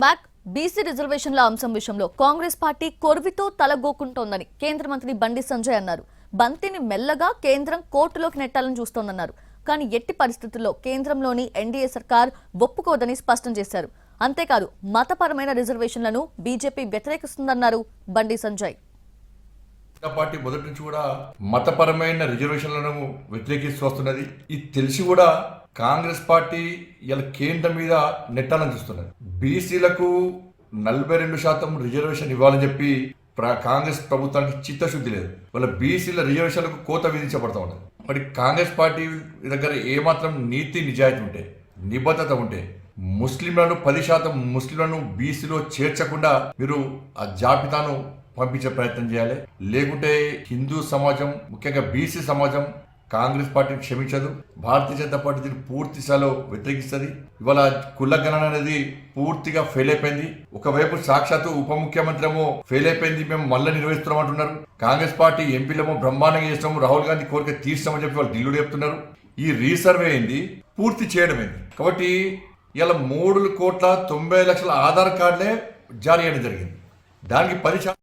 Back BC రిజర్వేషన్ల అంశం విషయంలో కాంగ్రెస్ పార్టీ కొర్వితో తలగోకుంటోందని కేంద్ర మంత్రి బండి సంజయ్ అన్నారు. బంతిని మెల్లగా కేంద్రం కోర్టులోకి నెట్టాలని చూస్తోందన్నారు. కానీ ఎట్టి పరిస్థితుల్లో కేంద్రంలోని ఎన్డీఏ సర్కార్ ఒప్పుకోదని స్పష్టం చేశారు. అంతేకాదు మతపరమైన రిజర్వేషన్లను బీజేపీ వ్యతిరేకిస్తుందన్నారు బండి సంజయ్. పార్టీ మొదటి నుంచి కూడా మతపరమైన రిజర్వేషన్లను వ్యతిరేకిస్తూ వస్తున్నది. ఇది తెలిసి కూడా కాంగ్రెస్ పార్టీ ఇలా కేంద్రం మీద నెట్టాలని చూస్తున్నది. బీసీలకు 42% రిజర్వేషన్ ఇవ్వాలని చెప్పి కాంగ్రెస్ ప్రభుత్వానికి చిత్తశుద్ధి లేదు. వాళ్ళ బీసీల రిజర్వేషన్లకు కోత విధించబడతా ఉన్నది. మరి కాంగ్రెస్ పార్టీ దగ్గర ఏమాత్రం నీతి నిజాయితీ ఉంటే, నిబద్ధత ఉంటే ముస్లింలను 10% ముస్లింలను బీసీలో చేర్చకుండా మీరు ఆ జాబితాను పంపించే ప్రయత్నం చేయాలి. లేకుంటే హిందూ సమాజం, ముఖ్యంగా బీసీ సమాజం కాంగ్రెస్ పార్టీని క్షమించదు. భారతీయ జనతా పార్టీ దీన్ని పూర్తి స్థాయిలో వ్యతిరేకిస్తుంది. ఇవాళ కులగణన అనేది పూర్తిగా ఫెయిల్ అయిపోయింది. ఒకవైపు సాక్షాత్తు ఉప ముఖ్యమంత్రి ఏమో ఫెయిల్ అయిపోయింది, మేము మళ్ళీ నిర్వహిస్తున్నాం అంటున్నారు. కాంగ్రెస్ పార్టీ ఎంపీలేమో బ్రహ్మాండంగా చేస్తాము, రాహుల్ గాంధీ కోరిక తీర్చామని చెప్పి వాళ్ళు ఢిల్లీలో చెప్తున్నారు. ఈ రీసర్వే అయింది, పూర్తి చేయడమైంది. కాబట్టి ఇలా 3,90,00,000 ఆధార్ కార్డులే జారీ చేయడం జరిగింది. దానికి 10%